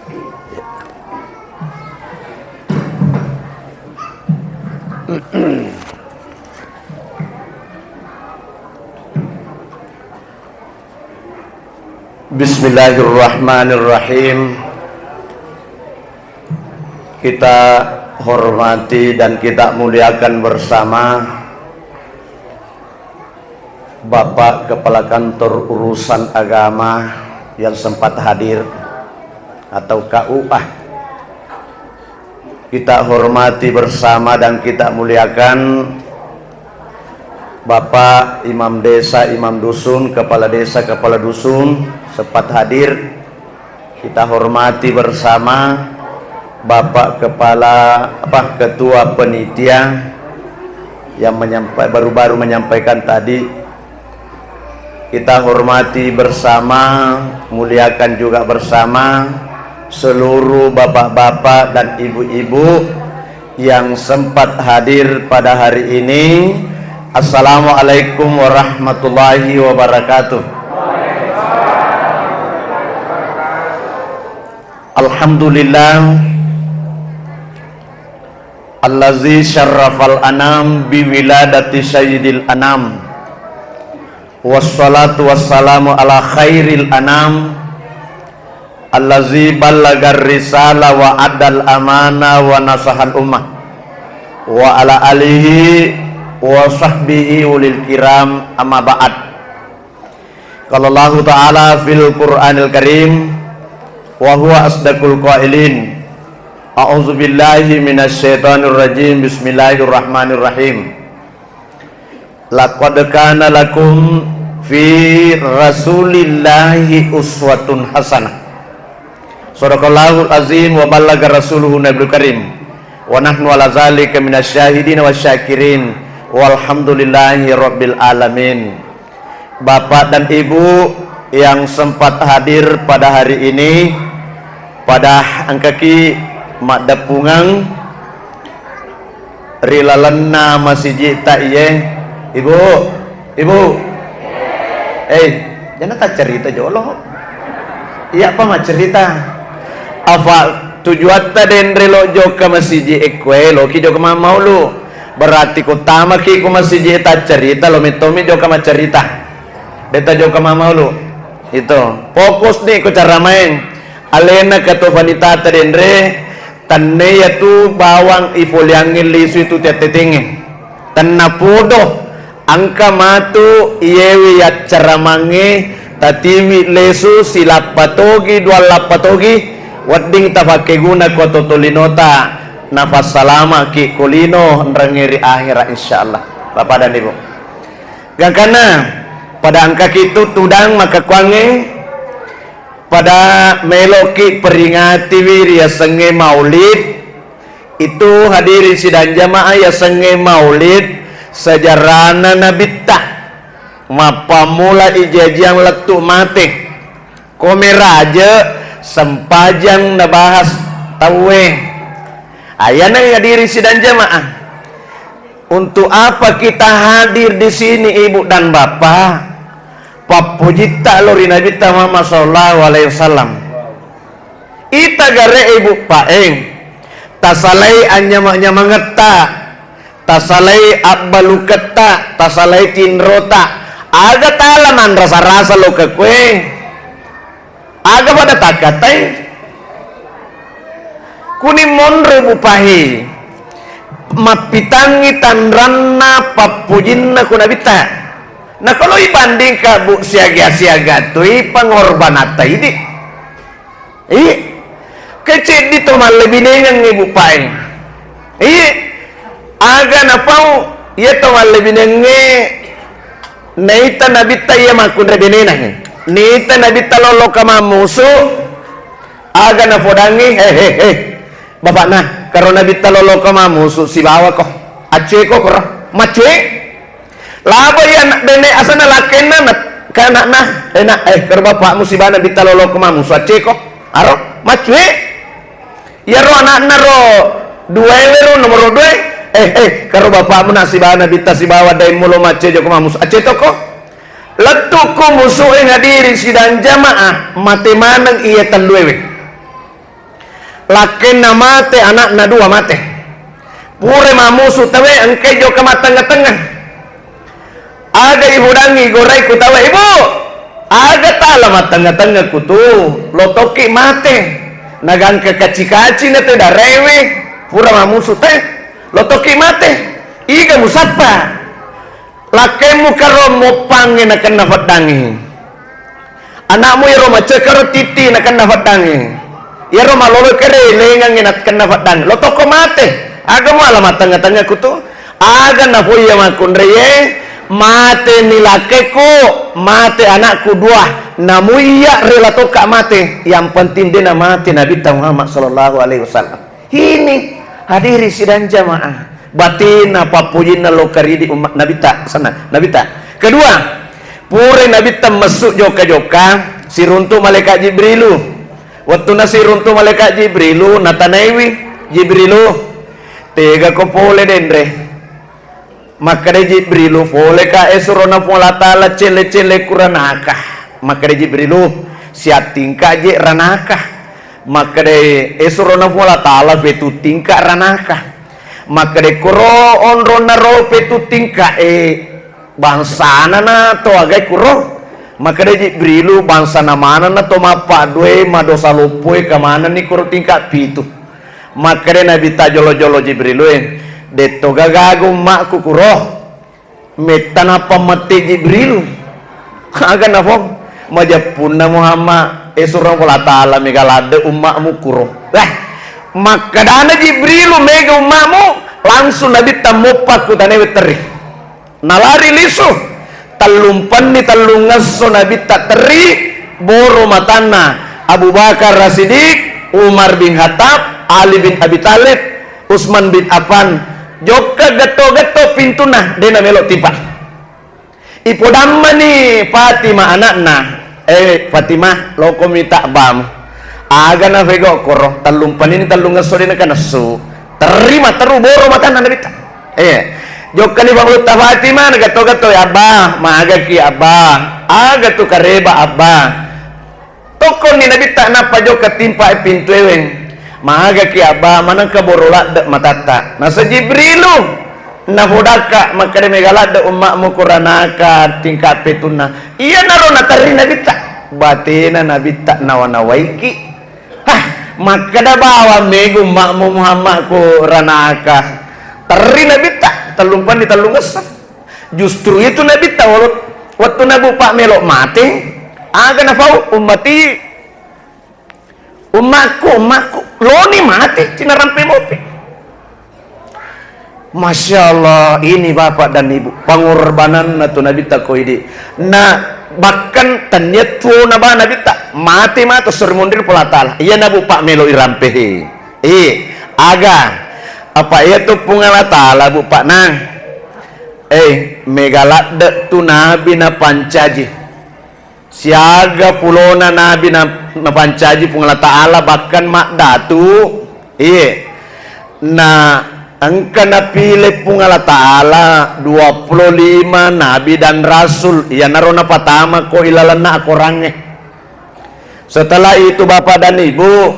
Bismillahirrahmanirrahim. Kita hormati dan kita muliakan bersama Bapak Kepala Kantor Urusan Agama yang sempat hadir atau KUA. Kita hormati bersama dan kita muliakan Bapak Imam Desa, Imam Dusun, Kepala Desa, Kepala Dusun sempat hadir. Kita hormati bersama Bapak Ketua Penitia yang baru-baru menyampaikan tadi. Kita hormati bersama, muliakan juga bersama seluruh bapak-bapak dan ibu-ibu yang sempat hadir pada hari ini. Assalamualaikum warahmatullahi wabarakatuh. Alhamdulillah allazi syarrafal anam biwiladati sayyidil anam, wassalatu wassalamu ala khairil anam, allazi ballagar risala wa adal amana wa nasahal ummah, wa ala alihi wa sahbihi ulil kiram, amma ba'd. Qala Allah Ta'ala fil Qur'anil Karim wa huwa asdaqul qailin. A'udzu billahi minasyaitonir rajim. Bismillahirrahmanirrahim. Laqad kana lakum fi rasulillahi uswatun hasanah. Shadaqallahul azim wa ballaga rasuluhu nabiyul karim. Wa nahnu ala zalika minasyahidin wasyakirin. Walhamdulillahi rabbil alamin. Bapak dan Ibu yang sempat hadir pada hari ini pada angkaki mak dapungang rilalena masjid tak iye. Ibu jangan tak cerita jolo. Iya apa mak cerita apa tujuan taden relo jo ke masjid ekwe lo ki jo ke mau lu berarti utama ki ku masjid tak cerita lo mitomi jo ke cerita beta jo ke mau lu itu fokus nih ku cara main alena kata wanita taden re tanne yatu bawang ifoliangin lisu itu tetetingi tanna podo angka matu iyewi ya cara mange tatimi lesu silap patogi dua lapatogi wading tapake guna ko totolinota nafas salama ki kulino nrangiri akhirat insyaallah. Bapak dan Ibu yang karena pada angka itu tudang maka kuange pada meloki peringati wiri ya senge maulid itu hadiri sidang jamaah ya senge maulid sejarahna nabitta mapamula ijajang letu mate komeraja sempajang nabahas tawe ayana yang hadiri sidang jamaah. Untuk apa kita hadir di sini Ibu dan Bapak? Papujita lori Nabi Muhammad sallallahu alaihi wasallam. Ita gare Ibu paeng tasalai anyama mangeta tasalai abbalu keta tasalai tinrota aga talaman rasa-rasa lo ke kue aga pada takatai kuning monro bupahi mapitangi tanranna papujinna kunabita. Nah kalau ibanding ka bu siaga-siaga tu pengorbanata ini kecil di tomal lebih nengang Ibu paeng aga napau ia tomal lebih nenge neita nabita ia makun lebih nenang neita nabita lolo kama musuh aga nafodangi hehehe bapak nah karo nabita lolo kama musuh si bawa kok aceh kok macue laba ya nak bene asana lakena nak kana nah enak karo bapakmu si bana nabita lolo kama musuh aceh kok aro macue ya ro anak ro dua ero nomor dua karo bapakmu nasi bana nabita si bawa dai mulo maceh jo kama musuh aceh toko letuku musuh yang hadiri sidang jamaah mate manang iya tanduewe laken na mate, anak na dua mate. Pure mamusu tawe engke jo kama tengah-tengah. Ada ibu dangi gorai ku tawe ibu. Ada tala tengah-tengah ku tu lotoki mate. Nagang ke kaci-kaci na te darewe. Pura mamusu teh lotoki mate. Iga musapa. Lakemu karo mopange na kena fadangi. Anakmu iro macekaro titi na kena fadangi. Iro malolo kere lengang na kena fadangi. Lotoko mate. Aga mo alamat tengah-tengah kutu aga na puya makundreye mate nilakeku mate anakku dua namu iya relato kak mate yang penting dia mate Nabi Muhammad sallallahu alaihi wasallam. Ini hadiri sidang jamaah batin apa pujina lokari di umat Nabi tak sana Nabi tak. Kedua pure Nabi tak masuk joka-joka siruntu malaikat Jibrilu waktu na siruntu malaikat Jibrilu natanaiwi Jibrilu tega ko pole dendre maka de Jibrilu pole ka esurona pola tala cele-cele kuranaka maka de Jibrilu siat tingka je ranaka maka de esurona pola tala betu tingka ranaka maka de kuro onrona ro betu tingka bangsana na to agai kuro maka de Jibrilu bangsana mana na to mapa due madosa lupoi kamana ni kuro tingka pitu makare Nabi ta jolo-jolo Jibrilu deto gagago makku kuro metana pamati Jibrilu aga nafo majapuna Muhammad surang pola taala megalade umakmu kuro makadana Jibrilu mega umakmu langsung Nabi tamupak ku tane weteri nalari lisu talumpan ni talungaso Nabi tak teri boro matana Abu Bakar Rasidik Umar bin Khattab Ali bin Abi Talib, Utsman bin Affan, joka geto-geto pintuna dena melok tipa. Ipodamma ni Fatimah anakna, Fatimah loko minta bam. Aga na vego koro talung panini talung ngasori na kanasu. Terima teru boro matan na bita. Joka ni bang luta Fatimah geto-geto ya abah, maaga ki abah. Aga tu kareba abah. Toko ni nabi tak napa joka timpa pintu eweng. Maaga ki abah manang kaborola dak matata nasa Jibrilu nahudaka makade megala dak umakmu kuranaka tingkat petuna iya naro natari nabi tak batina nabi tak nawana-nawaiki makada bawa megu umakmu Muhammad kuranaka teri nabi tak telumpan di telungesan justru itu nabi tak waktu nabi pak melok mati aga nafau ummati umatku loni mati cina rampe mopi. Masya Allah ini bapak dan ibu pengorbanan natu nabi tak koidi na bahkan tanyatu naba nabi tak mati mati sermundir pola tala iya nabu pak melo irampe aga apa itu pungala tala bu pak nang megalat dek tu nabi na pancaji siaga pulona nabi na pancaji pungala ta'ala bahkan mak datu na angka napilih pungala ta'ala 25 nabi dan rasul ya narona patama ko ilalana ako range setelah itu bapak dan ibu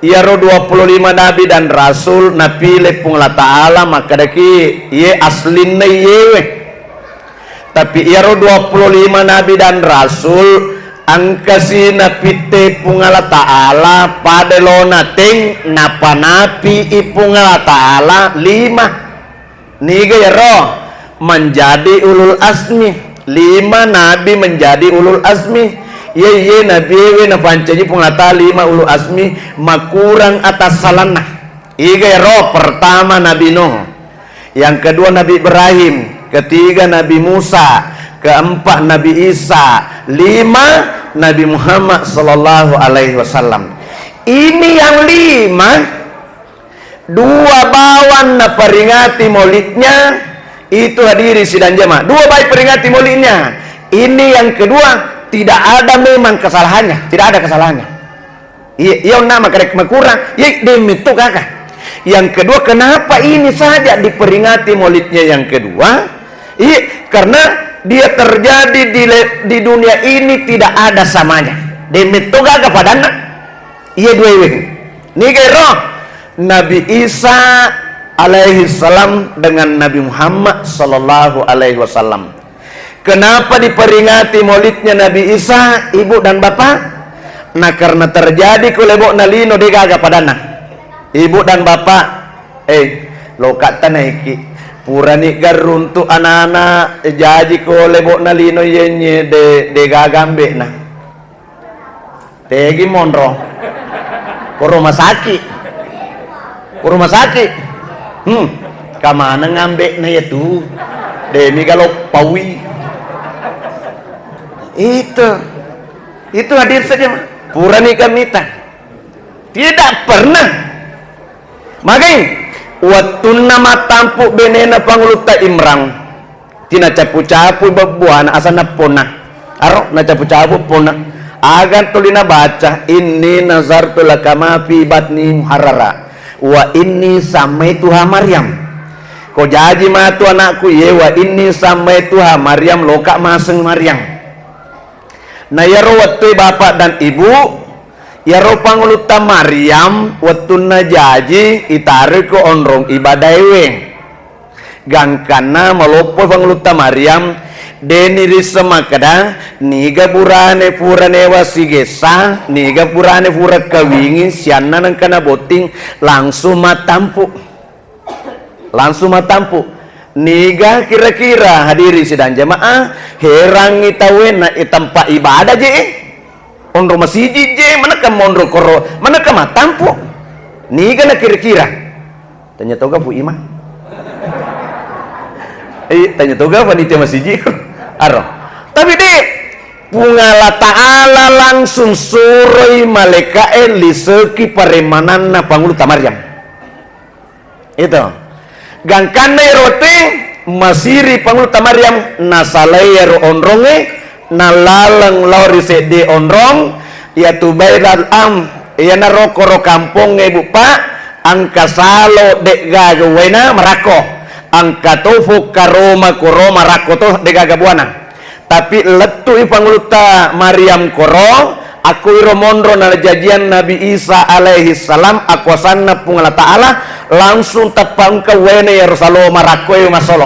ya ro 25 nabi dan rasul napilih pungala ta'ala maka daki ye aslin na yewe tapi iro 25 nabi dan rasul angkasi napite pungala ta'ala padelona ting napanapi ipungala ta'ala 5 niga iro menjadi ulul asmi 5 nabi menjadi ulul asmi ye nabi we na pancaji pungala ta'ala 5 ulul asmi makurang atas salana iga iro pertama Nabi Nuh yang kedua Nabi Ibrahim ketiga Nabi Musa, keempat Nabi Isa, 5 Nabi Muhammad sallallahu alaihi wasallam. Ini yang 5 2 bawan na peringati maulidnya itu hadiri sidang jamaah 2 baik peringati maulidnya. Ini yang kedua tidak ada memang kesalahannya, tidak ada kesalahannya. Iya nama kerek kurang, ya demi itu kakak. Yang kedua kenapa ini saja diperingati maulidnya yang kedua? Iya, karena dia terjadi di dunia ini tidak ada samanya. Demi toga kepada anak. Iya dua Ni kira Nabi Isa alaihi salam dengan Nabi Muhammad sallallahu alaihi wasallam. Kenapa diperingati maulidnya Nabi Isa, ibu dan bapak? Nah, karena terjadi kulebok nalino digaga padana. Ibu dan bapak, lo kata naiki purani garuntu anak-anak jadi kulebok nalino yenye de gagambe nah. Tegi monro. Ke rumah sakit. Ke rumah sakit. Kamana ngambek na itu? Demi kalau pawi. Itu hadir saja purani kamita tidak pernah makanya waktu nama tampuk benena panguluta imrang tina capu-capu bebuana asana pona aro na capu-capu pona agan tulina baca inni nazartu laka ma fi batni muharrara wa inni samaituha Maryam ko jaji matu anakku ye wa inni samaituha Maryam loka maseng Maryam. Nah yaro waktu bapak dan ibu yaro panguluta Maryam waktu na jaji itarik ko onrong ibadaiwe gangkana malopo panguluta Maryam deniri semakada niga purane wasigesa niga purane pura kawingi siana nang kana boting langsung matampu niga kira-kira hadiri sidang jamaah herangi tawena tempat ibadah je onro masjid je manakah monro koro manakah matampu niga na kira-kira tanya toga bu imam tanya toga panitia masjid aro tapi deh pungala ta'ala langsung suroi malaikat liseki paremananna panguluta Maryam itu gangkana rote masiri panguluta Maryam nasalayar onronge nalalang lori sede onrong ya tubaidal ya narokoro kampung ibu pak angka salo dek gagawena marako angka tofu karoma koroma rako toh dek gagabuana tapi letu panguluta Maryam koro aku iromondro na jajian Nabi Isa alaihi salam akwasanna pungala ta'ala langsung tepang ke wene Yerusalem marakoy masolo.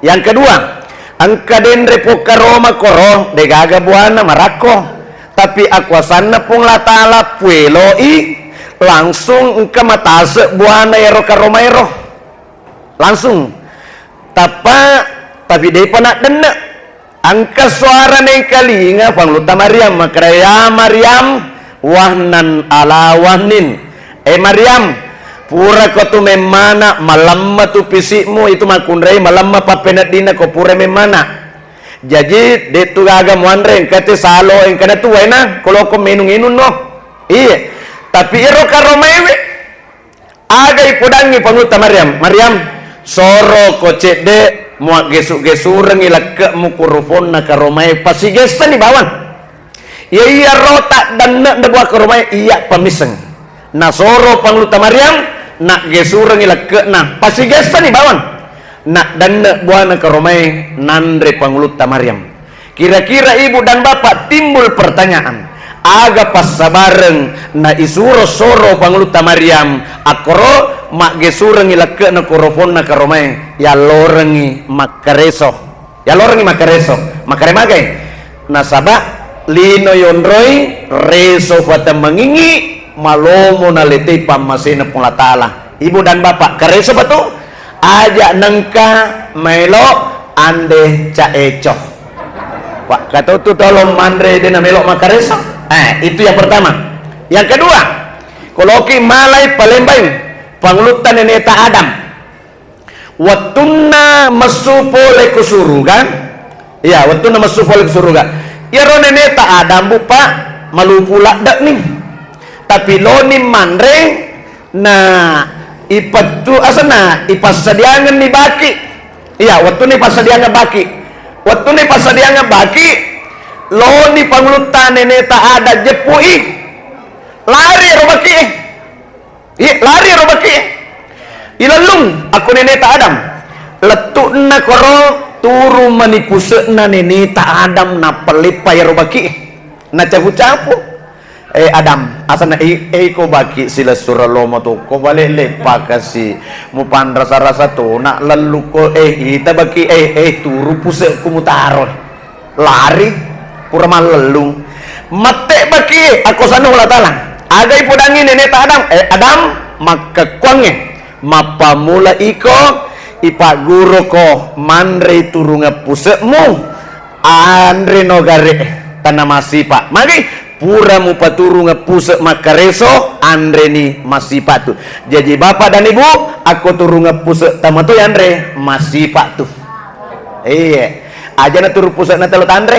Yang kedua angka dendre pokaroma koro degaga buana marako tapi akwasanna pungala ta'ala pueloi langsung engka matase buana yero karomero langsung tapi dia pernah denek angka suara neng kalinga pangluta Maryam makraya Maryam wahnan ala wahnin Maryam pura ko tu memana malamma tu pisikmu itu makunrei malamma papenat dina ko pura memana jadi de tu gaga muanre kate salo en kana tu wena kalau ko menung-inun no iya tapi iro karomewe aga ipudangi pangluta Maryam soro ko cede muak gesuk-gesureng ilak mukurufon na karomai pasigesta ni bawan iya rotak dan nak debuah karomai iya pamiseng nasoro pangluta Maryam nak gesureng ilak na pasigesta ni bawan nak dan nak buah na karomai nandre pangluta Maryam. Kira-kira ibu dan bapak timbul pertanyaan aga pas sabareng na isuro soro pangluta Maryam akoro mak gesureng ilak na korofon na karomai ya lorengi makareso makare nasaba lino yonroi reso fata mengingi malomo na letei pamasena pula ta'ala ibu dan bapak kareso batu aja nengka melo ande caeco pak kata tu tolong mandre dena melo makareso itu yang pertama. Yang kedua koloki malai palembang panglutan neneta Adam watuna masupole kusuruga ya watuna masupole kusuruga ya ro neneta Adam bupa malupula dak nih tapi lo ni mandre na ipatu asana ipasadiangan ni baki iya watuna ipasadiangan baki lo ni panglutan neneta ada jepui lari robaki ilalung aku neneta Adam letukna koro turu manipusena neneta Adam na pelipay robaki na capu-capu Adam asana ko baki sila suralomo to ko balik lepa kasi mo pan rasa-rasa to nak lalu ko ita baki turu puse kumutaro lari pura malelung mate baki ako sanu la talang agay pudangin nene ta Adam makakwange mapamula iko ipaguro ko manre turunga pusemu andre nogare tanamasipa magi pura mu paturu ngepusek makareso andre ni masipa tu jadi bapak dan ibu aku turu ngepusek tama tu andre masipa tu iya aja na turu pusek na telot andre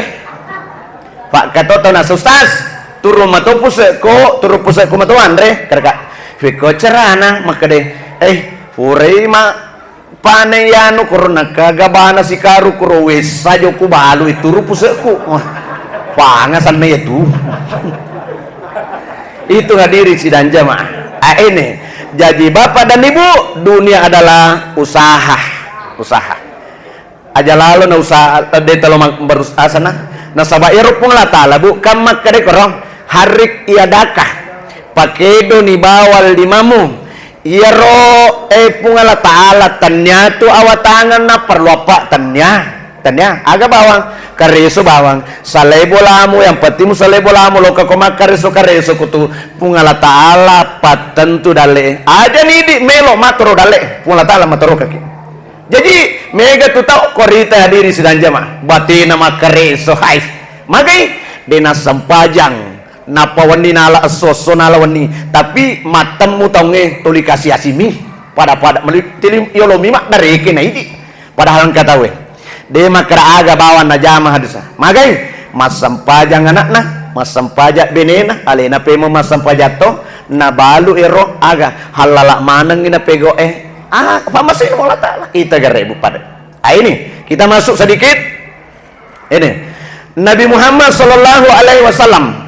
pak katoto na sustas turu mato pusek ko turu pusek ko mato andre kerka fiko cerana makade purei ma paneyano korona kagabana si karu kuro wes sajo ku balu turu pusek ku pangasan na itu itu hadiri sidang jamaah ini jadi bapak dan ibu dunia adalah usaha aja lalu na usaha de talo berusaha sana na sabairo pung la taala bu kamak kade korong harik iadakah pakedo ni bawal di mamu iaro pungala taala tanya tu awatangan na perlu apa tanya aga bawang kareso bawang salebo lamu yang penting salebo lamu lo ka koma kareso kutu pungala taala patentu dale aja nih di melo matoro dale pungala taala matoro kaki jadi mega tu tau korita hadiri sidang jamaah batina makareso hai magai dena sampajang napa wani nala soso nala wani tapi matemu taunge tuli kasih asimi pada melitilim yolomi mak dari kena ini padahal kata we de makra aga bawan na jama hadisa magai masampajang anakna masampajak benena alena pemo masampajato na balu ero aga halala manang ina pego apa masih mola taala kita garebu pada ini kita masuk sedikit ini Nabi Muhammad sallallahu alaihi wasallam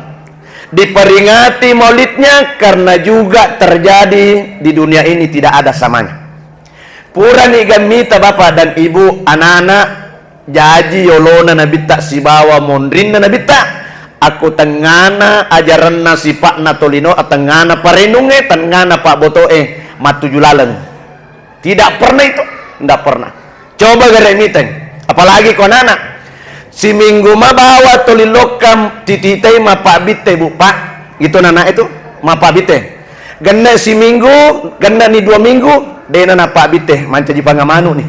diperingati maulidnya karena juga terjadi di dunia ini tidak ada samanya pura ni gamita bapak dan ibu anak-anak jaji yolona nabita sibawa mondrin na nabita aku tengana ajaran na sipak na tolino tengana parenunge tengana pak botoe matujulaleng tidak pernah itu tidak pernah coba garemiten apalagi konana si minggu ma bawa tolilokam tititei ma pak bite bu pak itu nana itu ma pak bite ganda si minggu ganda ni 2 minggu dena na pak bite manca jipangamanu nih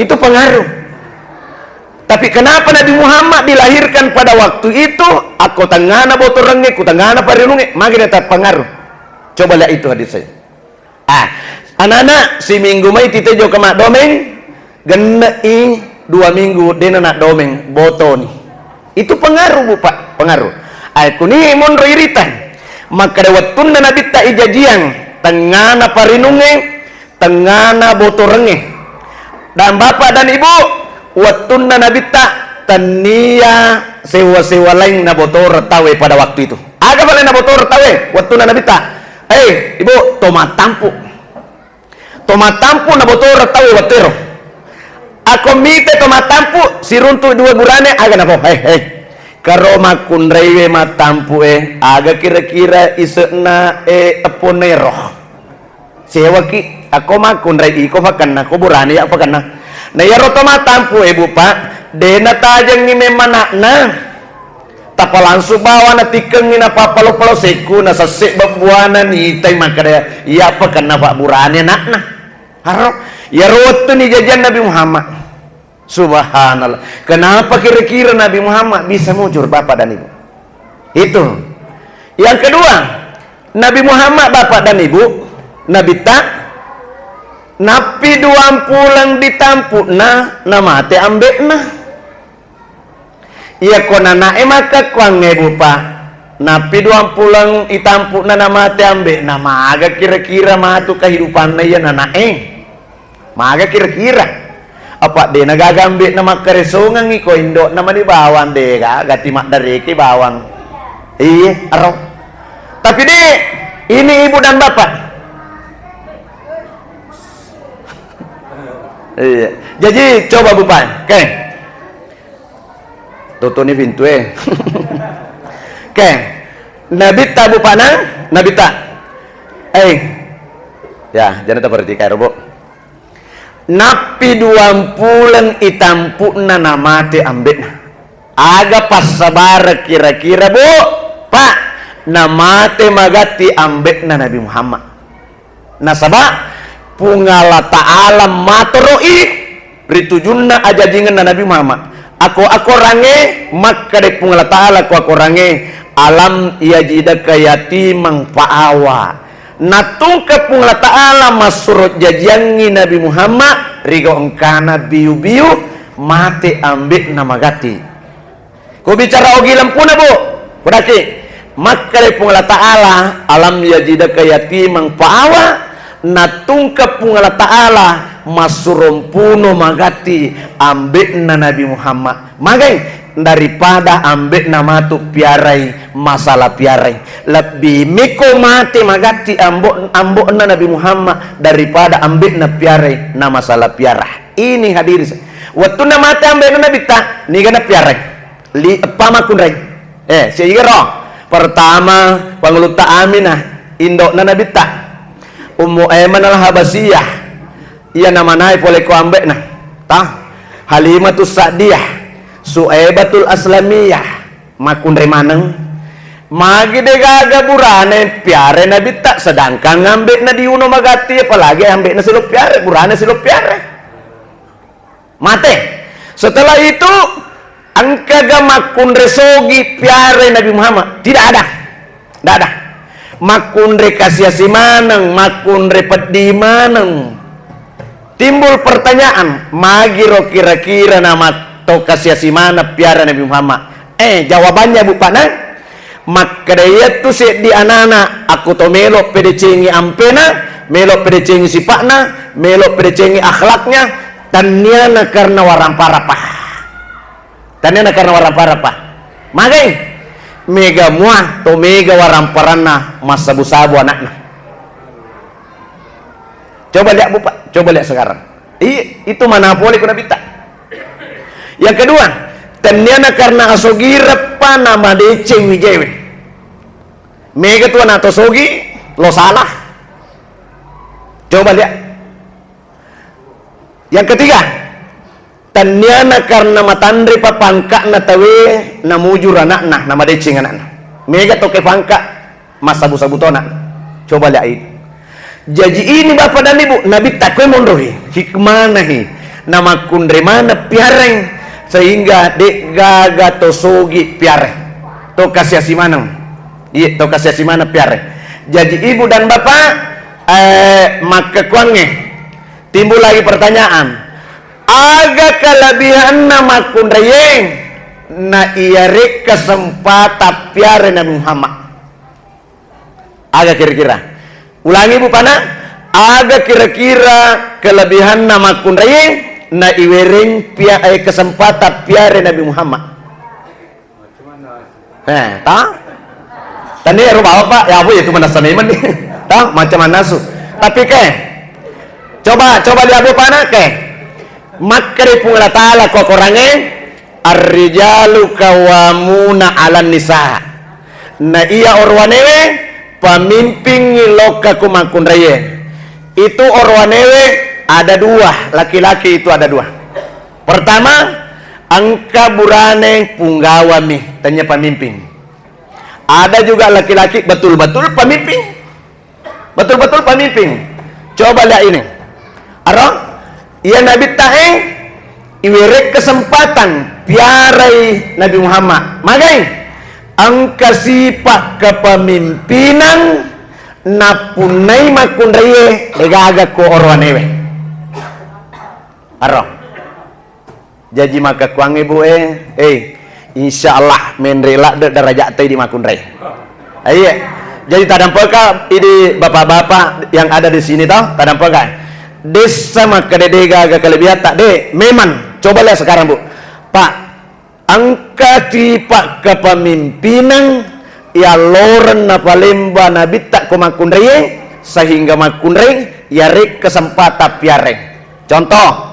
itu pengaruh. Tapi kenapa Nabi Muhammad dilahirkan pada waktu itu? Aku tengana botol renge, ku tengana parinunge, makin tetap pengaruh. Coba lihat itu hadis saya. Anak-anak si minggu mai tite jo kemak domeng, genei 2 minggu dena nak domeng botol nih. Itu pengaruh bu pak, pengaruh. Aku nih mon iritan. Maka dewatun na nabi ta ijajian, tengana parinunge, tengana botol renge. Dan bapak dan ibu wattunna nabita tania sewa-sewa lain na botor tawe pada waktu itu aga balen na botor tawe wattunna nabita ibu tomat tampu na botor tawe watero ako mite tomat tampu siruntu 2 burane aga na po karo makun rewe matampu aga kira-kira isena eponero sewa ki ako makun rewe ko fakan na ko burane ya fakan na na yaro tomatampu ibu pak dena tajang ni memang na tapa langsung bawa na tikeng na papalo-palo seku na sasik babuana ni itay makada iya pa kana pak burane na haro yaro tu ni jajan Nabi Muhammad subhanallah kenapa kira-kira Nabi Muhammad bisa mujur bapak dan ibu itu yang kedua Nabi Muhammad bapak dan ibu Nabi tak napi 20 pulang ditampu na mate ambek na iya konana maka kuang ibu pak napi 20 pulang itampu na mate ambek na maga kira-kira matu kehidupan na ya nana maga kira-kira apa de nagagambek na makaresongan iko indo naman ibawang de gati mak dari ki bawang iya araw tapi de ini ibu dan bapak iya. Jadi coba bupan, oke. Tutup nih pintu Oke. Nabi ta bu panang nabi ta ya jangan tak berarti kayak robo napi 20 itampuna namate ambekna aga pas sabar kira-kira bu pak namate magati ambekna Nabi Muhammad nasaba pungala ta'ala matoroi ritujunna ajajingan Nabi Muhammad aku range maka de pungala ta'ala aku range alam yajidaka yatimang pa'awa natungka pungala ta'ala masurut jajangi Nabi Muhammad rigo engkana biu-biu mate ambek namagati ku bicara ogi lampuna bu kudaki maka de pungala ta'ala alam yajidaka yatimang pa'awa natungka pungala ta'ala masurumpuno magati ambek na Nabi Muhammad magai daripada ambek nama tu piarai masalah piarai lebih miko mati magati ambok na Nabi Muhammad daripada ambek na piarai na masalah piarah ini hadir waktu na mati ambek na Nabi tak ni gana piarai li pamakun rai sehingga pertama panguluta Aminah indok na Nabi tak Ummu Aiman al-Habasiyah ia nama naik boleh ko ambek na tah Halimatus Sa'diyah Su'aibatul Aslamiyah makun remaneng magi de gaga burane piare Nabi tak sedangkan ngambek na diuno magati apalagi ambek na silup piare burane silup piare mate setelah itu angkaga makun resogi piare Nabi Muhammad tidak ada makun re kasiasi maneng makun re pedi maneng timbul pertanyaan magi ro kira-kira nama atau kasih mana piara Nabi Muhammad jawabannya bu pana maka dia tu se di anana aku to melok pedecengi ampena melok pedecengi sifatna melok pedecengi akhlaknya tanyana karena waramparapah magai mega muah to mega waramparana masa busabu anaknya coba lihat bu pak coba lihat sekarang itu mana boleh kuna bita. Yang kedua, tanyana karena asogira pa nama deceng wijewe. Mega tuan atau sogi lo salah. Coba lihat. Yang ketiga, tanyana karena matandri pa pangka na tawe na mujur anak nama deceng anak. Mega toke pangka masa busabutona. Coba lihat itu. Jadi ini bapak dan ibu Nabi takwe mondohi hikmah nahi nama kundre mana piareng sehingga dek gaga tosogi piare to kasih simanang iya to kasih simana piare jadi ibu dan bapak maka kuange timbul lagi pertanyaan aga kelebihan nama kunreyeng na iarek kesempatan piare Nabi Muhammad aga kira-kira ulangi ibu pana aga kira-kira kelebihan nama kunreyeng na iwering kesempatan piare Nabi Muhammad tadi rumah apa ya bu itu mana seniman nih tahu macam mana su tapi coba lihat bu pana maka di pungala ta'ala kok orangnya ar-rijalu kawamuna 'alan nisa na iya orwanewe pamimpin loka kumakun reye itu orwanewe ada dua laki-laki itu ada dua pertama angka burane punggawami tanya pemimpin ada juga laki-laki betul-betul pemimpin coba lihat ini ia Nabi ta'eng iwirek kesempatan piarai Nabi Muhammad magai angka sifat kepemimpinan napunai makun reye legaga ko orwanewe jadi maka kuang ibu insyaallah menrela derajat teh di makun rey jadi tadampaka ini bapak-bapak yang ada di sini tau tadampaka desa maka dedega agak kelebihan tak de memang coba lihat sekarang bu pak angka tipak kepemimpinan ya loren na palemba nabi tak ko makun rey sehingga makun rey yarik kesempatan piareng contoh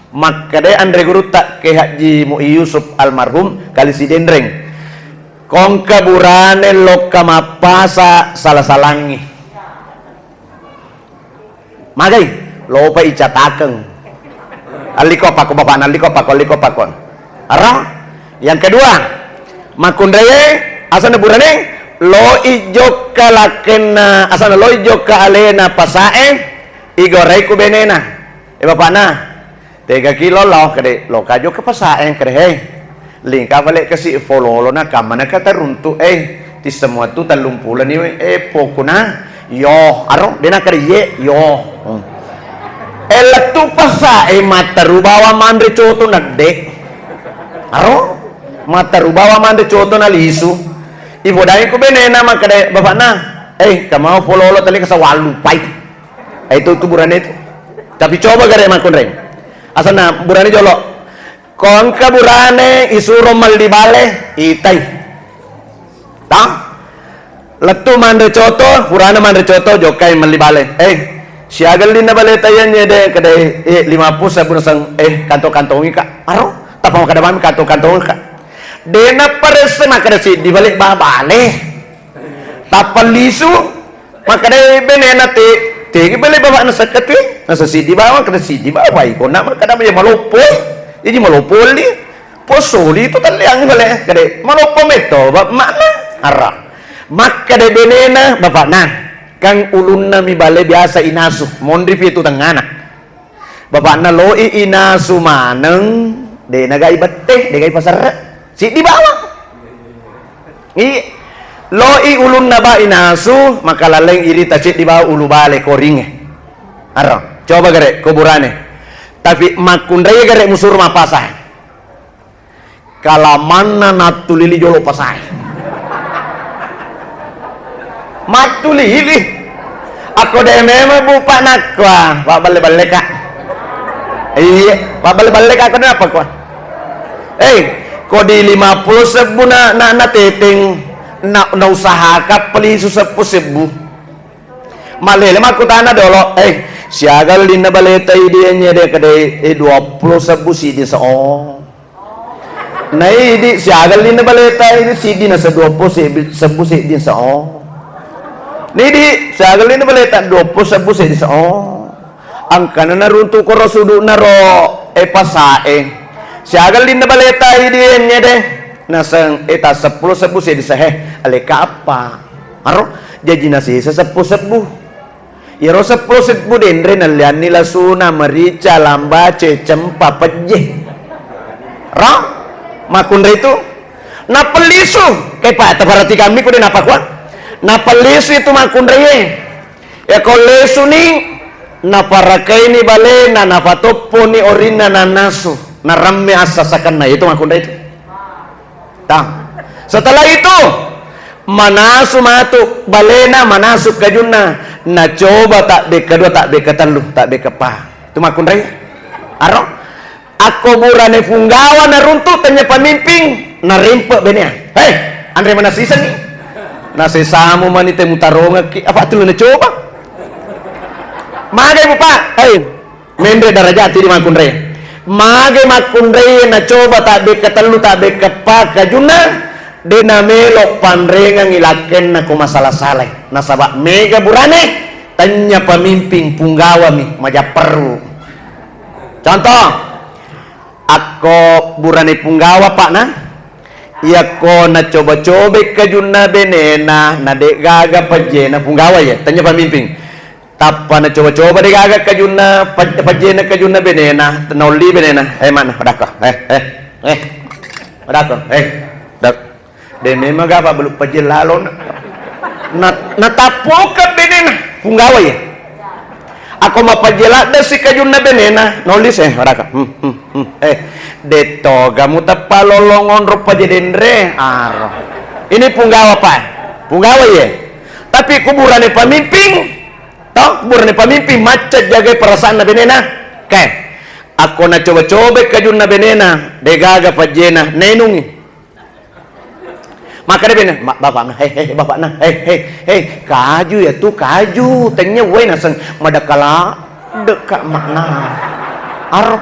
maka deh Andre guru tak ke Haji Mu'i Yusuf almarhum kali si dendreng kong kaburane lo kamapasa salah-salangi magay lo pa icataken aliko pako bapak aliko pako ara yang kedua makundaye asana burane lo ijo kalakena asana lo ijo ka alena pasae igorei ku benena bapak na 3 kilo lo kade lo kajo ke pasae kade hey lingka balik kasi follow lo na kamana kata runtu ti semua tu 30 ni pokona yo aro dena kade ye yo tu pasae mata rubawa mandre coto nagde aro mata rubawa mandre coto na lisu ibu dai ko benena makade bapak na kamau follow lo tali kasawalu pai itu burane itu tapi coba gare makundreng asana burane jolo kon kaburane isuro mal di bale itai ta letu mandre coto burane mandre coto jokai mal di bale siagal din na bale tayan de kadai 50 sabun sang kanto-kantongi ka aro tapang kadamami kanto-kantongi ka dena parese makada si di balik bale tapal lisu makada benena te balik bawa na sakati nasa si di bawa kada si di bawa iko na makada may malopo ini malopo li posoli to taliang bale kada malopo meto ba mana ara makada benena bapak na kang ulun na mi bale biasa inasu mondri pitu tangana bapak na loi inasu maneng de nagai bete de gai pasar si di bawah loi ulun na ba inasu maka laleng iri tacit di bawah ulu bale koringe aro coba gere kuburane tapi makundaya gere musur mapasah kalamana natulili jolo pasah matulili aku de mema bupa nakwa pak bale kak iya pak bale kak aku apa kwa kodi 50 sebu na teteng na usaha ka peli susepu sebu malele makutana dolo siagal din na baleta dia de kade 20 sebu si di so nai di siagal din na baleta ini si di na sa 20 sebu si di so ni di siagal din na baleta 20 sebu si di so ang kanana runtu ko rosudu na ro pasae siagal din na baleta idian nya deh nasang eta 10 sebu se disaheh aleka apa aro jaji nasi 10 sebu iro 10 sebu dendre nalian nila suna merica lambace cempa pejeh ro makundre itu na pelisu kepa tabarati kami kudu napa kwa na pelisu itu makundre ya kolesu ni na parakai ni bale na napatopo ni orina na nasu narame asasakan na itu makunda itu setelah itu manasu matu balena manasu kajuna na coba tak de kedua tak de ketalu tak de kepa itu makunda aro aku burane funggawa na runtu tanya pamimping na rimpe benia andre mana sisa ni nasi samu manite mutaronga ki apa tu na coba magai bupa mendre darajati di makundre mage makundre na coba tak be ketalu tak be kepa kajuna de na melok panrenga ngilaken na ko masalah saleh nasaba mega burane tanya pemimpin punggawa mi maja perlu contoh ako burane punggawa pak na iya ko na coba-coba kajuna benena na de gaga pajena punggawa ya tanya pemimpin tapa na coba-coba de gaga kajuna pajena kajuna benena tenoli benena mana padaka padaka dak de memang gapa belum pajelalon na tapoka benena punggawa ya aku mau pajela da si kajuna benena nolis padaka de toga muta lolongon rupa jedendre aro ini punggawa pak punggawa ya tapi kuburan pemimpin kuburan pemimpin macet jaga perasaan na benena aku na coba-coba kajun na benena degaga pajena nenungi maka dia benena bapak na bapak na kaju ya tu kaju tengnya we nasang madakala deka makna aro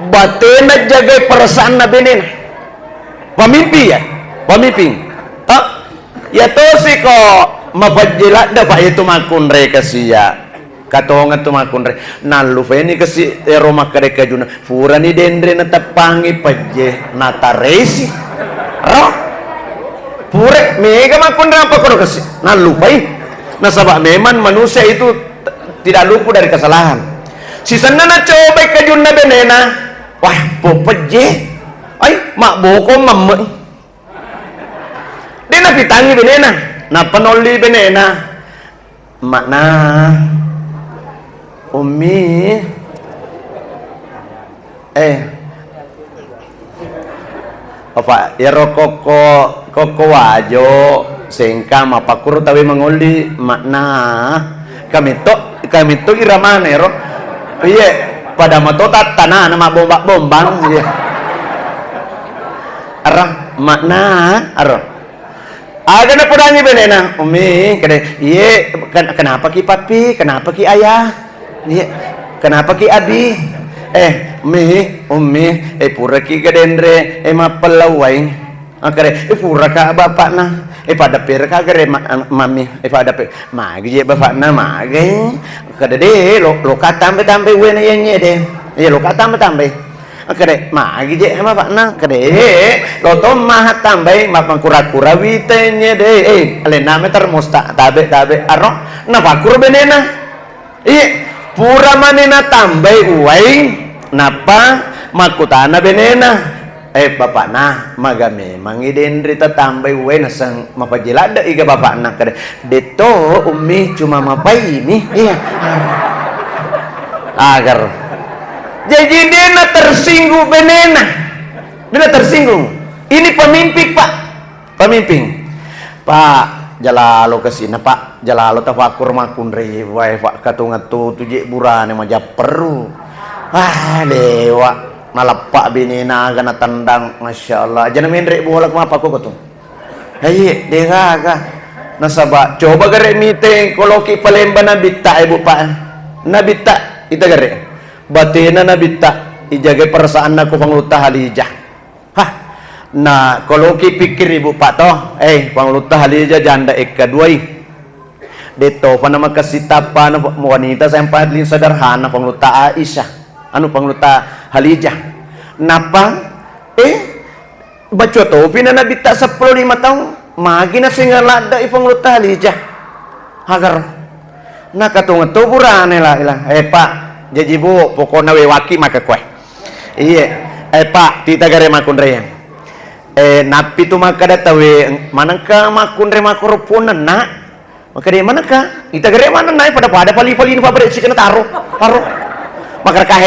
batena jaga perasaan na benena pemimpin ya pemimpin Oh, ya to si ko mapajila da pa itu makun re kasiya. Katonga tu makun re. Nalu feni kasi Roma kare kajuna. Fura ni dendre na tapangi pajje na taresi. Ro. Pure mega makun re apa kono kasi. Nalu pai. Nasabak memang manusia itu tidak luput dari kesalahan. Si sana na coba kajuna benena. Wah, popajje. Ay, mak boko mamme. Dia na pitangi benena. Na panoli benena. Makna Umi apa ero koko wajo sengka mapakuru tawi mangoli makna kami to iramane ro iye pada mato tanah nama bombang iye arah makna aro ada na pudangi benena Umi kade iye kenapa ki papi kenapa ki ayah iya, kenapa ki abi? Umi, pura ki gadendre, mapalaway. Akare, pura ka bapak na. Pada pera ka gare mami, pada pe. Magi je bapak na magi. Kada de lo katambe we na yenye de. Iya lo katambe. Akare, magi je bapak na. Kade lo to mah tambe mapang kura-kura witenye de. Alena meter musta tabe aro. Napa kur benena? Iya. Pura manena tambay uway napa makutana benena bapak na magame mangidendri tambay uway nasang mapajilada iga bapak na kada dito Umi cuma mapay ini iya agar jadi dia na tersinggung benena dia tersinggung ini pemimpin pak jalalo kesina pak jalalo tafakur makun rewai pak katungatu tuje burane majap perlu dewa nalapak binina gana tandang masya Allah jangan mendrek bola apa kok tuh hei dega nasaba coba gare meeting koloki palemba nabita ibu pak nabita ita gare batina nabita ijaga perasaan aku pangluta halijah nah kalau ki pikir ibu pak toh pangluta halija janda ekaduai deto pa nama kasita pa na wanita sampai lin sederhana pangluta Aisyah anu pangluta halija napa baca to pinanabita 15 tahun magi na singalada pangluta halija agar nakatung to burane lah pak jadi bu pokona we waki maka kue iya pak tita gare makun reyan napi tu maka datawe manangka makun re makorupunan nak maka dia manangka ita gere mana naik pada pali ini pabrik si kena taruh maka ka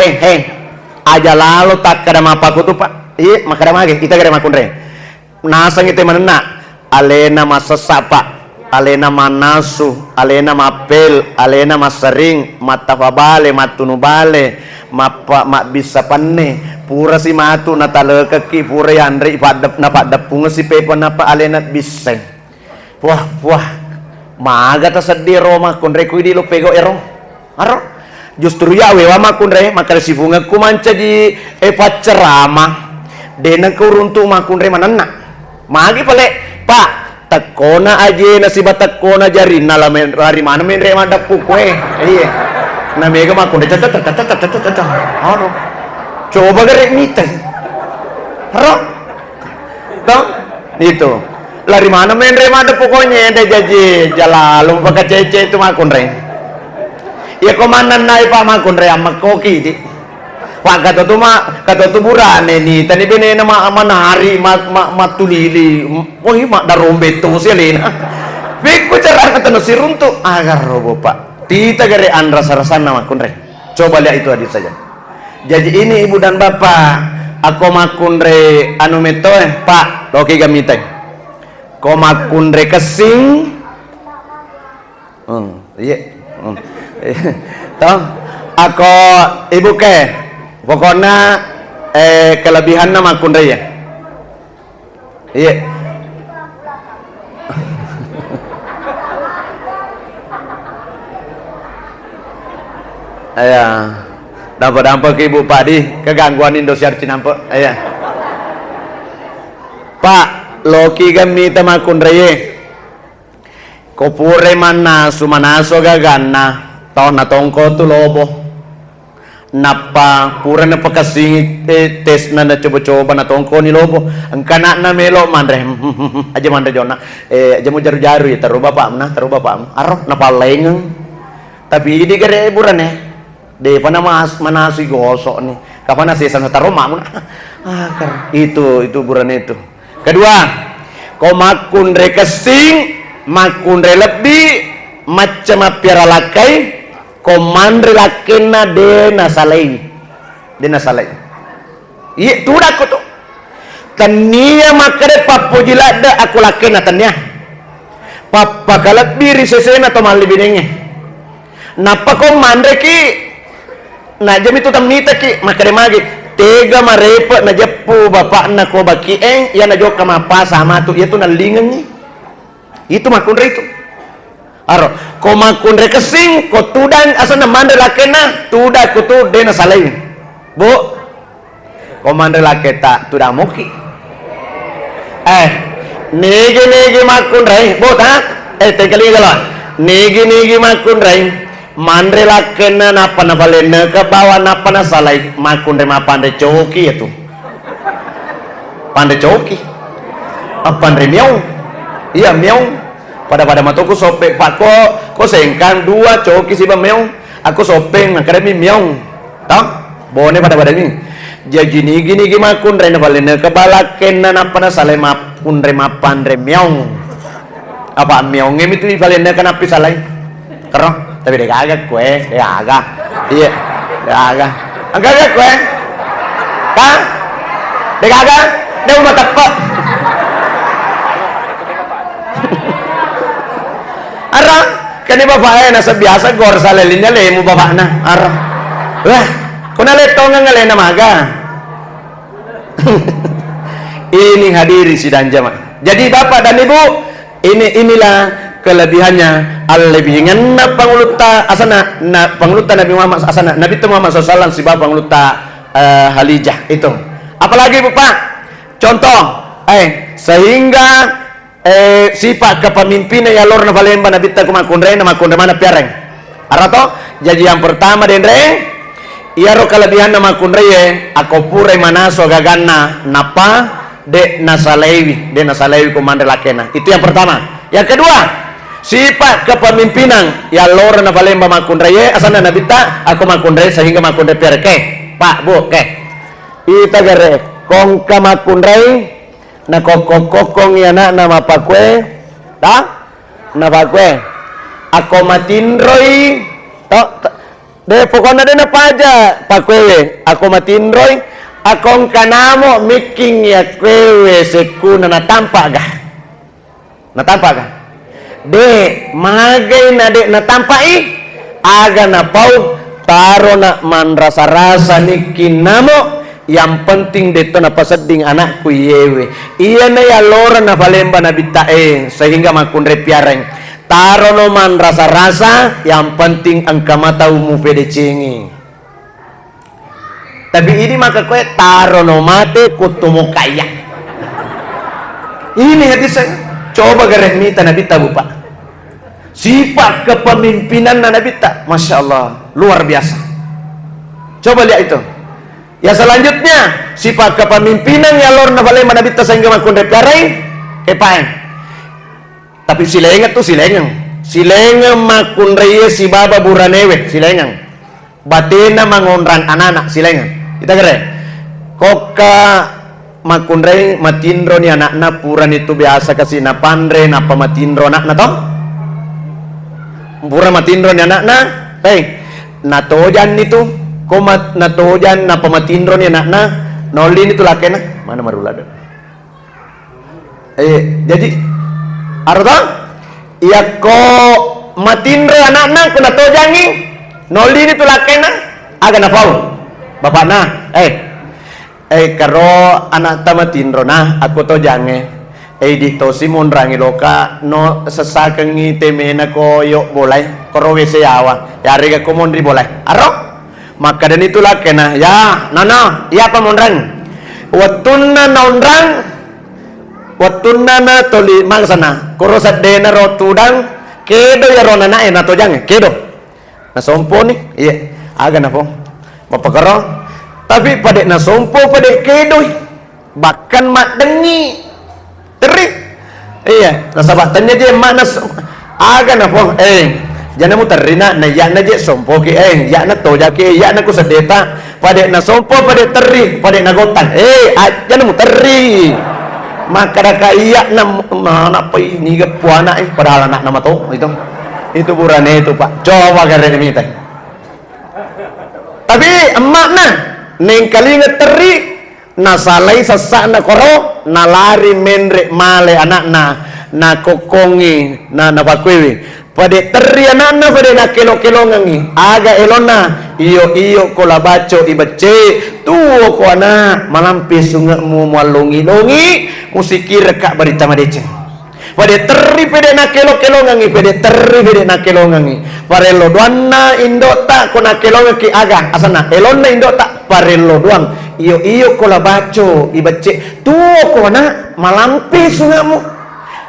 aja lalu tak kada mapaku tu pak iya maka ada mage ita gere makun re nasang itu mana alena masasa pak alena manasu alena mapel alena masering matafabale matunubale mak bisa panne pura si matu natale kaki pura yandri padap napa dapung si pepa napa alenat biseng wah maga ta sedih Roma kunre ku di lo pego ero aro justru ya we wa kunre maka si bunga ku manca di pacerama dena ku runtu makunre mananna magi pale pak takona aje nasi batakona jari nalamen hari mana men re madap ku kue iya na mega makunre aro coba gerek mitas roh toh itu lari mana main remada pokoknya ada jaji jalalum pakai cece itu makun re ya komandan naik pak makun re amak koki di pak kata tu burane nih tadi bene nama manari matulili oh mak darombe tu selina beku cara kata nasi runtuk agar robo pak tita gere andra sarasana makun re coba lihat itu adit saja. Jadi ini ibu dan bapak aku makundre anu meto pak oke gamite ko makundre kesing iya toh aku ibu ke pokoknya kelebihan nama makundre ya iya ayah dampak ibu Pak di kegangguan Indosiar Cinampe ayah Pak loki gamita makundraye kopure manaso gagana tao na tongko tu lobo napa pura na pakasingit tes na coba-coba na tongko ni lobo ang kana na melo mandre aja mandre jona aja mo jaru-jaru ya taruh bapak aro napalengeng tapi ini gere buran de pana manasi gosok nih kapan nasi sana taruh mamun itu buran itu. Kedua, kau makun rekesing, makun lebih macam apiara lakai, kau mandre lakena de nasalai. Iya, tu dah aku tu. Tania makare papu jilada aku lakena tania. Papa kalebih risesena atau mal lebihnya. Napa kau mandre ki? Nah jam itu tamnita ki makare magi. Tega marepa na jepu bapak na ko baki ya na joka mapa sama tu itu na lingan itu makunre itu aro ko makunre kesing ko tudan asa na mandre lakena tuda ko tu de na salai bu ko mandre laketa tuda moki nigi makunre bu ta tekali galon nigi makunre mandre lakena napa na balena ke bawah napa na salai makun rema pandai coki itu pandai coki pandai miau iya miau pada matoku sopek pak ko sengkang dua coki si miau aku sopeng nakare miau tau bone pada ini jadi gini makun rema balena ke balakena napa na salai makun rema pandai miau apa miau ngem itu balena kenapa salai kerong tapi dia kagak kue, dia agak, iya, dia agak, enggak kue, kan? Dia kagak, dia mau tepuk. Arah, kan ini bapaknya nasa biasa gor salelinya lemu bapaknya, arah, wah, kuna letong ngalena maga. Ini hadiri si Danjama. Jadi bapak dan ibu, inilah kelebihannya al-lebihan na panguluta asana na panguluta Nabi Muhammad asana Nabi Muhammad SAW si bapak panguluta Halijah itu apalagi Bapak contoh sehingga sifat kepemimpinan ya lor na valemba Nabi ta kumakundre na makundre mana piareng arato jadi yang pertama dendre iya ro kelebihan na makundre ako pure manaso gagana napa de nasalewi komande lakena itu yang pertama. Yang kedua sifat kepemimpinan ya lor na valemba makundraye asana nabita aku makundre sehingga makundre perke pak bu ke ita gere kong kamakundre na kokong ya na nama pakwe ta na pakwe ako matindroy to de pokoknya de na paja pakwe ako matindroy akong kanamo miking ya kwewe sekuna natampa ga de magay na de natampai aga na pau taro na man rasa-rasa ni kinamo yang penting dito na pasading anakku yewe iya na ya lora na valemba na bitae sehingga makundre piareng taro no man rasa-rasa yang penting ang kamatau mu pede cengi tapi ini maka kue taro no mate kutumo kaya ini hadis saya coba garehmita Nabi ta Bapak. Sifat kepemimpinan Nabi ta, Masya Allah, luar biasa. Coba lihat itu. Ya selanjutnya, sifat kepemimpinan ya lor na balai Nabi ta sehingga makundre piareng kepaeng. Tapi silengan tuh silengan makundre si baba buranewe silengan. Batina mangonrang anak-anak silengan. Kita kere. Koka makundre matindro ni anak-anak puran itu biasa kasih na pandre na pamatindro anak na to puran matindro ni anak-anak natojan itu komat natojan na pamatindro ni anak-anak nolin itu lakena mana marulada jadi arta iya ko matindro anak-anak ko natojan ni nolin itu lakena aga na pau bapak na karo anak tamatindro na ako to jange dito simon rangi loka no sasakengi temena ko yo bolay koro wese yawa yari ka kumondri bolay aro maka dan itulah kena ya nana iya pamonrang watunna naonrang watunana toli mangsana kurosat dena rotudang kedo ya rona nae na tojang kedo na sompo nih iya aga na po mapakaro tapi pada na sompo pada kedo bahkan mak dengi teri iya nasabatannya je mana aga na po jangan mu terina na ya na je sompo ke ya na toja ke ya na ku sedeta pada na sompo pada teri pada na gotan jangan mu teri maka iya na mana pa ini ke puana padahal anak nama to itu burane itu Pak coba gare minta tapi emak na neng kali ngeteri na salai sesak na koro na lari menrek male anak na kokongi na pakwewi pada teri anak na pada na kelo ngangi aga elona iyo kola baco ibace tuh ko anak malampi sungakmu malongi-longi musikir kak berita madece pada teri pada na kelo ngangi pada teri pada na kelo ngangi parelo doanna indota kona kelo ngangi aga asana elona indota parelo doang iyo kola baco ibace tuh ko anak malampi sungakmu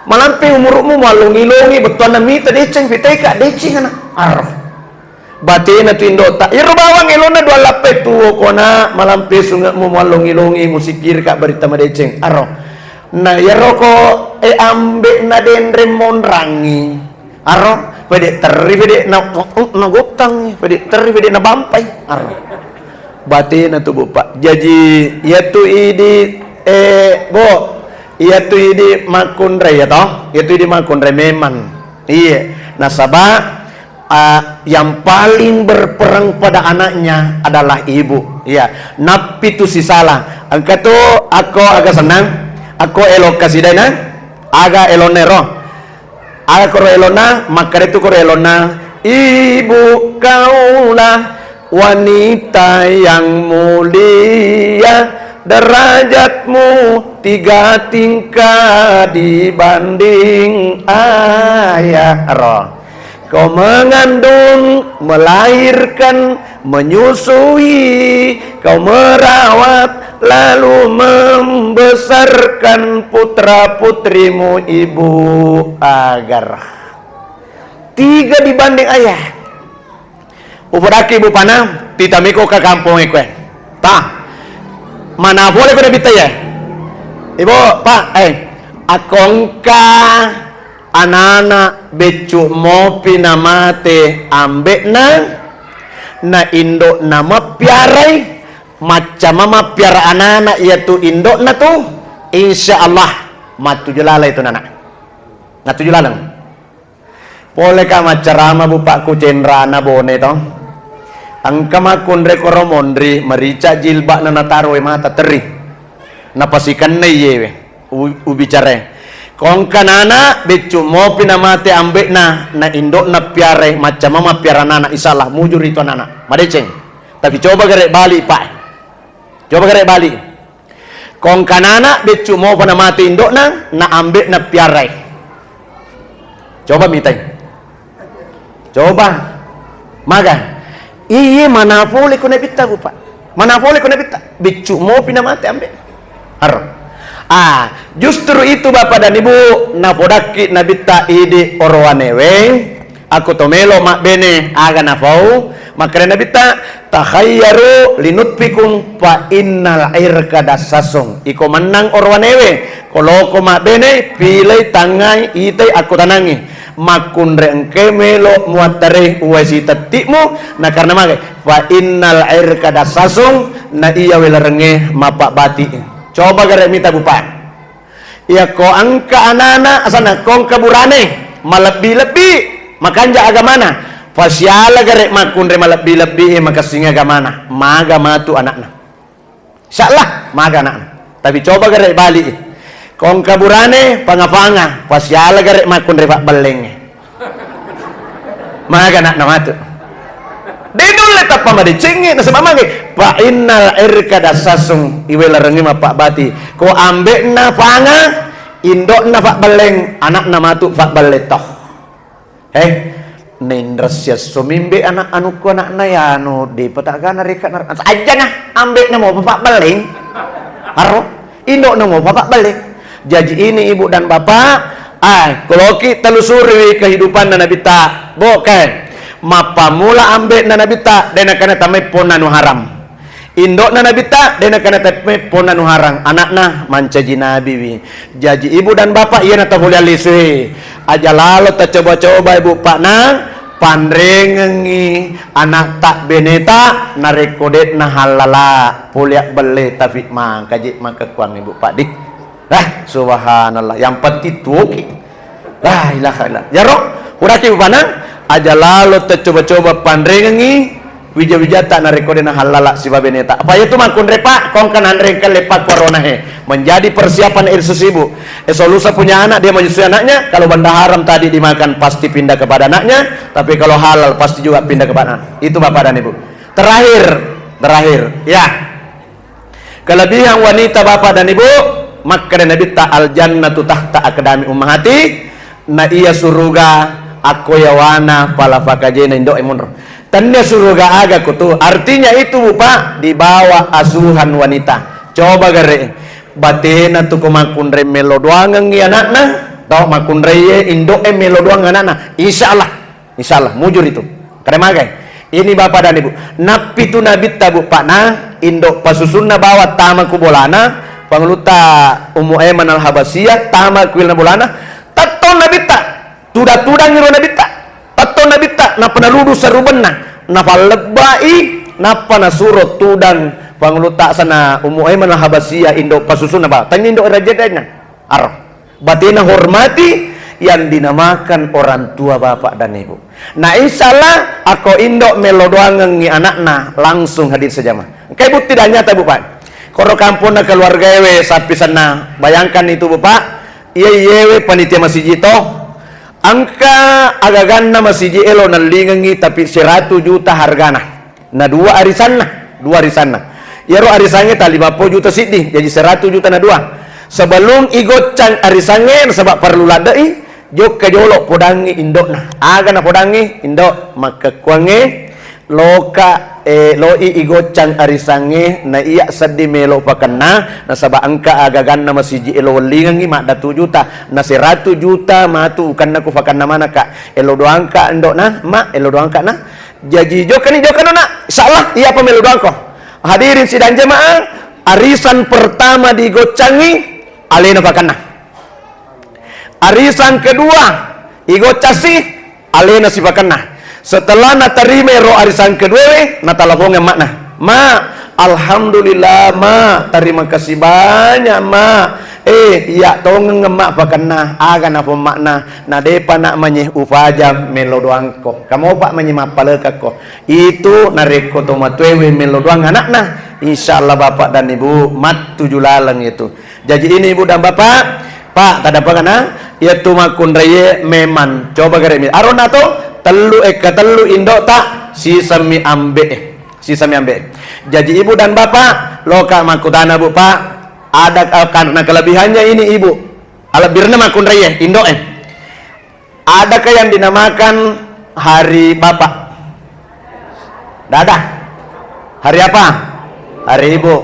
malampi umurmu malongi-longi betul na mita deceng piteka deceng anak arah batina tu indota iro bawang elona dua lape tuo kona malampi sungakmu malongi-longi musikir kak berita madeceng arah na yaro ko ambe na dendre monrangi arah pede teri pede na gotang pede teri pede na bampai arah batina tu bupak jadi ya tu idi bo iya tu idi makundre ya toh itu idi makundre memang iya nasabah yang paling berperang pada anaknya adalah ibu iya napi tu si salah angka tu aku agak senang aku elok kasih dana aga elonero aga koro elona maka itu koro elona ibu kaulah wanita yang mulia derajatmu 3 tingkat dibanding ayah roh kau mengandung melahirkan menyusui kau merawat lalu membesarkan putra putrimu ibu agar 3 dibanding ayah upadaki ibu panah titamiko ke kampung ikwe tak mana boleh pada bita ya ibu pak akongka anak-anak becu mopi namate ambek na indok nama piarai macam mama piara anak-anak yaitu indok na tu insya Allah matu jelala itu anak ngatu jelalang boleh kah macarama bupakku cendrana bone toh angka makundre koromondri merica jilbak na nataro mata teri napasikan na yewe ubicara kong kanana becu mo pinamate ambek na indok na piare macam mama piara nana isalah mujur itu anak madeceng tapi coba gerek balik pak coba gerek balik kong kanana becu mo pinamate indok na ambek na piare coba mitai coba maga iya mana boleh kena pita bupak mana boleh kena pita becu mau pinamate ambek har justru itu bapak dan ibu napodaki nabita ide orwanewe aku tomelo mak bene aga nafau makanya nabita takhayyaru linutfikum fa innal airka dasasung iko menang orwanewe kalau ko mak bene pilih tangai itai aku tanangi makundre engke melo muatare uwasi tatikmu na karena mage fa innal airka dasasung na iya welarenge mapak bati coba gare mita bupan ya ko angka anana asana kong kaburane malebih-lebih makanja agamana fasyala gare makundre malebih-lebih makasinga agamana maga matu anakna insyaallah maga anakna tapi coba gare balik kong kaburane panga-panga pasyala garek makun repak beleng maga nak namatu dinul letak pamade cengi nasa mamage pa innal irka dasasung iwela rengi mapak bati ko ambek na panga indok na pak beleng anak namatu pak beletoh nindrasya sumimbe anak anuku anak nayano di petagana reka aja nah ambek na mo pak beleng aro indok na mo pak beleng Jadi ini ibu dan bapak, kalau kita telusuri kehidupan Nabi ta, boke mapa mula ambek Nabi ta, dena kana tamai ponanu haram. Indok na Nabi ta, dena kana tamai ponanu haram. Anakna mancaji Nabi wi. Jadi ibu dan bapak iya na tahulia lisui. Aja lalu ta coba-coba ibu pak na pandrengengi anak tak beneta narekodet na halala puliak bele tapi kaji maka kuang ibu pak dik. Subhanallah yang peti tuki. La ilaha illallah. Ya roh, uraki ibu pana aja lalu tercoba-coba pandrengengi wija-wijata narekodet na halala si beneta. Apa itu makun repa kong kan andrengkan lepak corona menjadi persiapan irsus ibu. Solusa punya anak, dia menyusui anaknya. Kalau benda haram tadi dimakan pasti pindah kepada anaknya, tapi kalau halal pasti juga pindah kepada anak. Itu bapak dan ibu. Terakhir ya, kelebihan wanita bapak dan ibu, maka dan nabi ta al jannatu tahta akdami ummahati, na iya suruga aku yawana pala fakajena indo emunro. Tanda suruga aga kutu, artinya itu pak di bawah asuhan wanita. Coba gare batena tu kumakun re melodoangan ngi anakna, tau makun re indo melodoangan anakna. Insyaallah mujur itu. Karena magai. Ini bapak dan ibu. Napi tu nabi tabu pak na indo pasusunna bawa tama kubolana, pangluta Ummu Aiman al Habasiyah tama kuilna bolana. Tato nabi ta, tuda ngiro nabi ta. Tato nabi ta na penaludu serubenna, na palebai na panasuro tudang pangluta sana Ummu Aiman al Habasiyah indo pasusunna ba. Tanya indo rajadana. Batina hormati yang dinamakan orang tua bapak dan ibu. Nah insyaallah aku indo melodoangan ngi anakna langsung hadir saja mah. Kayak bukti dah nyata bu pak. Koro kampung na keluarga ewe sapi sana. Bayangkan itu bu pak. Iya panitia masjid itu. Angka agaganna masjid elo nalingangi tapi 100 juta hargana. Nah dua arisan. Ya ro arisannya tak 50 juta sidih. Jadi 100 juta na dua. Sebelum igocang arisannya sebab perlu ladai. Jok ke jolok podangi indok na aga na podangi indok maka kuange loka loi igocang arisange na iya sadi melo pakanna na saba angka agagan na masiji elo lingangi mak datu juta na 100 juta matu kan na ku pakanna mana ka elo doang ka indok na mak elo doang ka na jadi jokan na insyaallah iya pemelo doang ko hadirin sidang jemaah arisan pertama digocangi alena pakanna. Arisan kedua igocasi alena si pakanna. Setelah na terima ro arisan kedua na telepon makna. Ma, alhamdulillah ma, terima kasih banyak ma. Iya tong ngemak pakanna aga na pemakna na depa nak menyeh ufaja melodoang ko. Kamu pak menyeh mapaleka ko. Itu nareko to matwewe melodoang anakna. Insyaallah bapak dan ibu mat 7 lalang itu. Jadi ini ibu dan bapak, pak tak ada pakana yaitu makun raya meman coba garemi arona to telu telu indo tak sisami ambe jadi ibu dan bapak loka makutana bu pak ada karena kelebihannya ini ibu alabirna makun raya indo adakah yang dinamakan hari bapak dadah hari apa hari ibu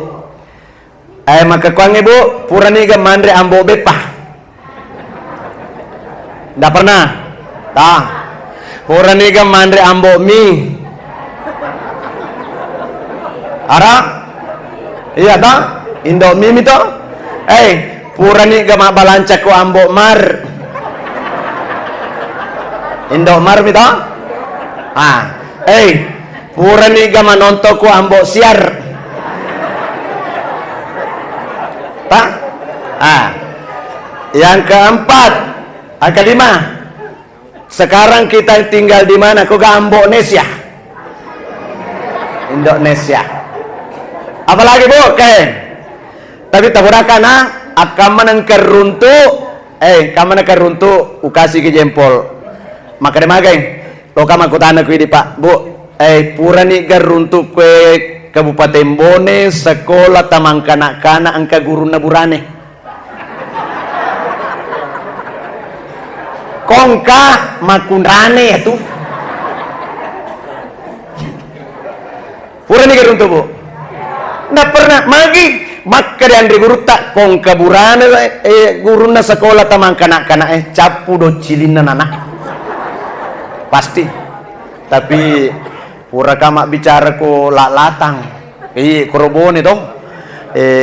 maka kuang ibu puraniga mandre ambo bepah ndak pernah dah puraniga mandre ambo mi ara iya dah indomie itu puraniga ma balanca ko ambo mar indomar mito puraniga manonto ko ambo siar tak yang keempat kelima, sekarang kita tinggal di mana? Kok Indonesia? Indonesia. Apalagi bu? Tapi taburakan akaman keruntu, kaman keruntu, ukasi ke jempol. Maka demagai, lo kama kutana kui di pak, bu, purani keruntu kue Kabupaten Bone, sekolah tamang kanak-kanak angka guru naburane. Kongka makunrane itu pura nih keruntu bu nggak pernah magi Maka di andri guru tak kong kaburana guru na sekolah tamang kanak-kanak capu do cilina anak. Pasti. Tapi pura kama bicara ko latang. Korobone to.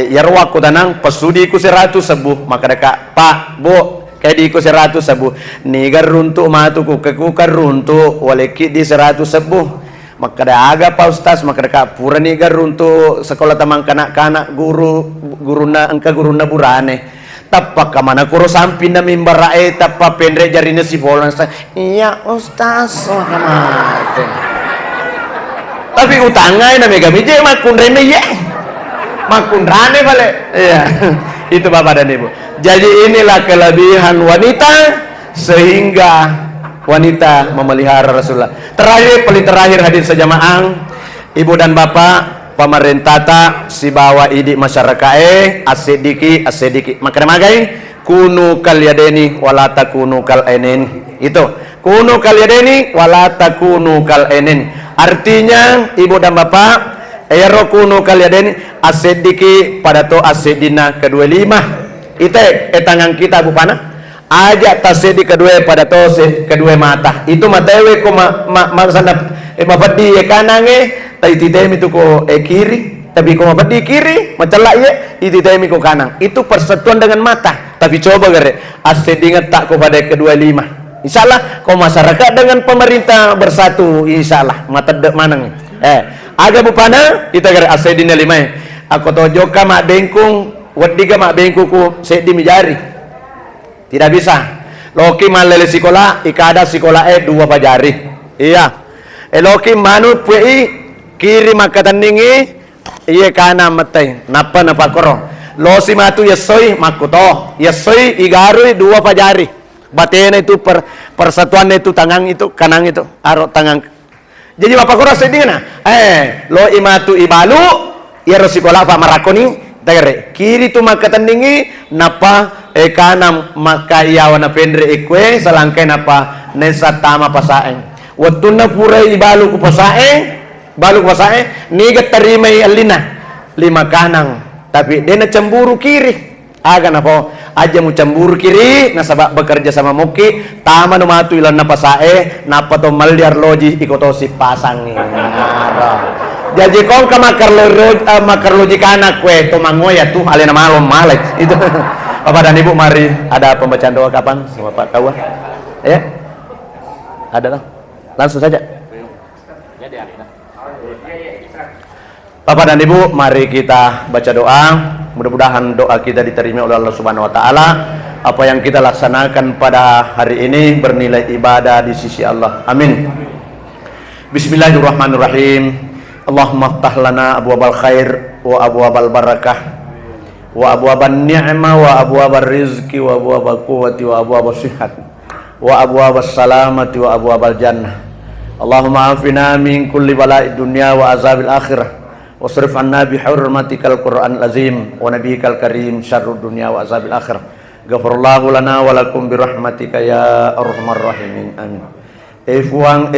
Yarwa ko tanang pasudi ko si ratu sebuh maka deka Pak Bu kayak di ko si ratu sebuh nigar runtuk matu ko kekukar runtuk waleki di 100 sebuh maka da aga pa ustaz maka deka pura nigar runtuk sekolah tamang kanak-kanak guru na burane tapak kamana kuro sampin na mimbar tappa pendre jarina si bolan iya ustaz tapi utangay na mega mije makun rene ya makun rane balik iya itu Bapak dan Ibu. Jadi inilah kelebihan wanita sehingga wanita memelihara Rasulullah. Paling terakhir hadir sejamaah Ibu dan Bapak pemerintah ta si bawa idik masyarakat asediki maka magai kunu kalyadeni walata kunu kal enen itu kunu kalyadeni walata kunu kal enen artinya Ibu dan Bapak kunu kalyadeni asediki pada to asedina kedua lima ite tangan kita Bu Pana ajak tasedi kedua pada to kedua mata itu matewe ko masana mapadi kanange tai titemi tu ko kiri tapi ko mapadi kiri macelak ye ititemi ko kanan itu persatuan dengan mata tapi coba gere asedi tak ko pada kedua lima insyaallah ko masyarakat dengan pemerintah bersatu insyaallah mata dek manang aga Bu Pana kita gere asedina lima aku tojoka mak bengkung wadiga mak bengkuku sedi mijari tidak bisa loki malele sekolah ikada sekolah dua pajari iya loki manu pui kiri maka tandingi iya kana matai napa koro lo si matu yesoi makuto yesoi igarui dua pajari batena itu persatuan itu tangan itu kanang itu aro tangan jadi bapak koro sedina lo imatu ibalu ya sekolah Pak Marakoni tegere kiri tu maka tandingi napa kanam maka iyawana pendre ekwe salangkai napa nesa tama pasaeng watuna pura ibalu ku pasaeng niga terima alina lima kanang tapi dena cemburu kiri aga napa aja mu cemburu kiri nasabak bekerja sama muki tama no matu ilan napa sae napa to maliar loji ikotosi pasang jadi kau ke makar logika anak kue to mangoya tuh alena malom malek itu Bapak dan Ibu mari ada pembacaan doa kapan sama Pak Kawa ya ada lah langsung saja Bapak dan Ibu mari kita baca doa mudah-mudahan doa kita diterima oleh Allah Subhanahu wa taala apa yang kita laksanakan pada hari ini bernilai ibadah di sisi Allah amin Bismillahirrahmanirrahim Allahumma ftah lana abwabal khair wa abwabal barakah wa abwaban ni'mah wa abwabal rizki wa abwabal quwwati wa abwabal sihat wa abwabal salamati wa abwabal jannah Allahumma afina min kulli bala'id dunya wa azabil akhirah wasrif anna bihurmatikal qur'an azim wa nabiyikal karim syarrud dunya wa azabil akhirah ghafarallahu lana wa lakum birahmatika ya arhamar rahimin amin Efuang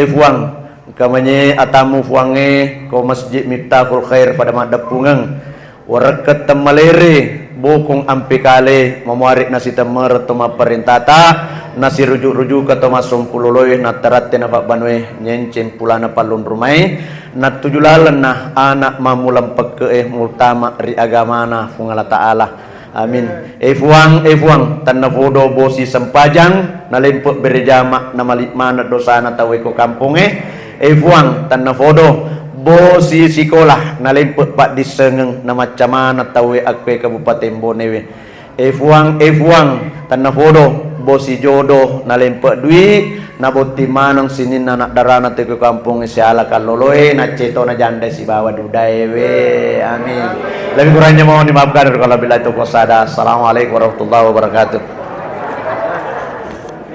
kamanye atamu fuange ko masjid Miftahul Khair pada madapungang warakat tamalere bokong ampikale mamuarik nasi temer toma perintata nasi rujuk-rujuk ke toma sumpululoy nataratte na banwe nyencen pulana palun rumai nat tujulalan nah anak mamulam peke multama ri agamana fungala ta'ala amin efuang tanna fodo bosi sempajang nalempuk berjama na malikmana dosana tawe ko kampunge efuang tanna fodo bosi sikolah nalempuk pak disengeng na macamana tawe akwe kabupaten Bonewe efuang tanna fodo bosi jodoh nalempuk dui naboti manong sinin anak darana te ke kampung siala kaloloe na ceto na janda si bawa dudaewe amin lebih kurangnya mohon dimaafkan kalau bila itu qasada assalamualaikum warahmatullahi wabarakatuh